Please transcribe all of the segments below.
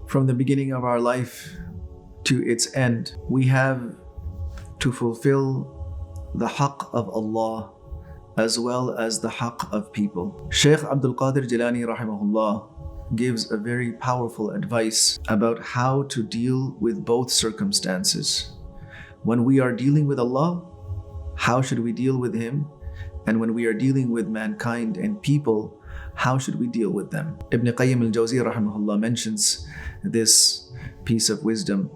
from the beginning of our life to its end, we have to fulfill the haqq of Allah as well as the haqq of people. Shaykh Abdul Qadir Jilani rahimahullah gives a very powerful advice about how to deal with both circumstances. When we are dealing with Allah, how should we deal with Him? And when we are dealing with mankind and people, how should we deal with them? Ibn Qayyim al-Jawzi rahimahullah mentions this piece of wisdom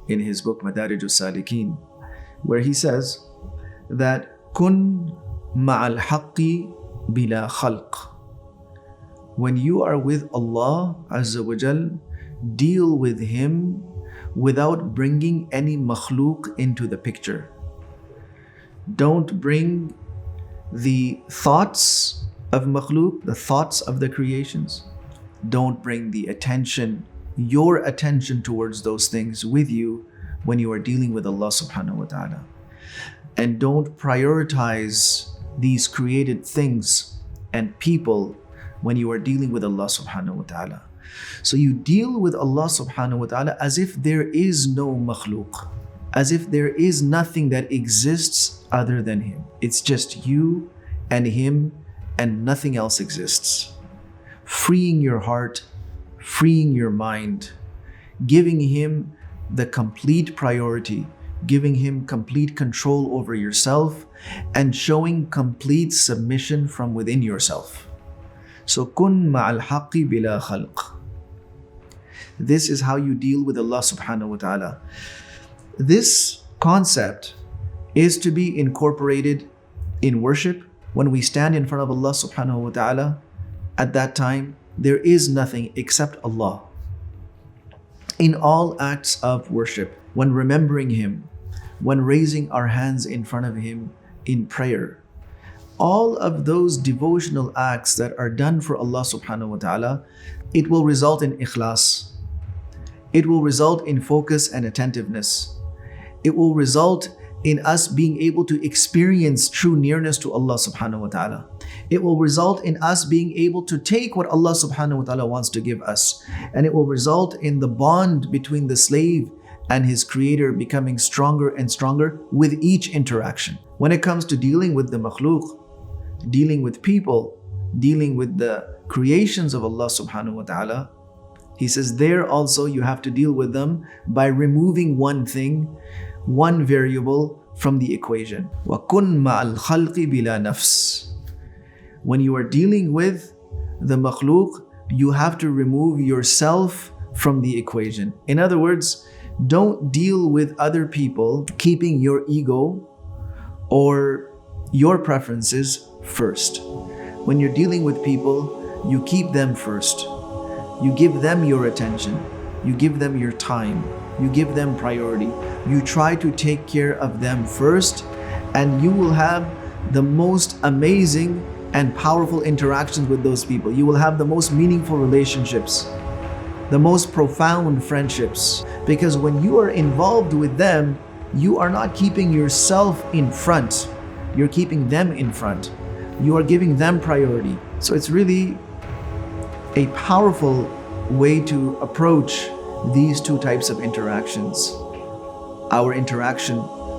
in his book Madarij al-Salikin, where he says that kun ma'al haqqi bila khalq. When you are with Allah Azza wa Jal, deal with Him without bringing any makhluk into the picture. Don't bring the thoughts of makhluk, the thoughts of the creations. Don't bring the attention, your attention towards those things with you when you are dealing with Allah subhanahu wa ta'ala. And don't prioritize these created things and people when you are dealing with Allah subhanahu wa ta'ala. So you deal with Allah subhanahu wa ta'ala as if there is no makhluk, as if there is nothing that exists other than Him. It's just you and Him and nothing else exists. Freeing your heart, freeing your mind, giving Him the complete priority, giving Him complete control over yourself, and showing complete submission from within yourself. So kun ma'al haqqi bila khalq. This is how you deal with Allah subhanahu wa ta'ala. This concept is to be incorporated in worship. When we stand in front of Allah subhanahu wa ta'ala, at that time, there is nothing except Allah. In all acts of worship, when remembering Him, when raising our hands in front of Him in prayer, all of those devotional acts that are done for Allah subhanahu wa ta'ala, it will result in ikhlas. It will result in focus and attentiveness. It will result in us being able to experience true nearness to Allah subhanahu wa ta'ala. It will result in us being able to take what Allah subhanahu wa ta'ala wants to give us. And it will result in the bond between the slave and his creator becoming stronger and stronger with each interaction. When it comes to dealing with the makhluk, dealing with people, dealing with the creations of Allah subhanahu wa ta'ala, he says there also you have to deal with them by removing one thing, one variable from the equation. وَكُنْ مَعَ الْخَلْقِ بِلَا نَفْسٍ. When you are dealing with the makhluk, you have to remove yourself from the equation. In other words, don't deal with other people keeping your ego or your preferences first. When you're dealing with people, you keep them first. You give them your attention. You give them your time. You give them priority. You try to take care of them first, and you will have the most amazing and powerful interactions with those people. You will have the most meaningful relationships, the most profound friendships. Because when you are involved with them, you are not keeping yourself in front. You're keeping them in front. You are giving them priority. So it's really a powerful way to approach these two types of interactions. Our interaction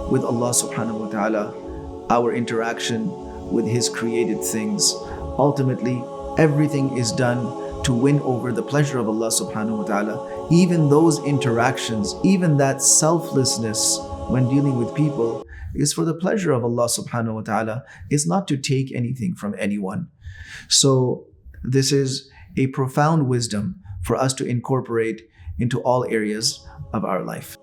with Allah subhanahu wa ta'ala, our interaction with His created things. Ultimately, everything is done to win over the pleasure of Allah subhanahu wa ta'ala. Even those interactions, even that selflessness when dealing with people is for the pleasure of Allah subhanahu wa ta'ala. It's not to take anything from anyone. So this is a profound wisdom for us to incorporate into all areas of our life.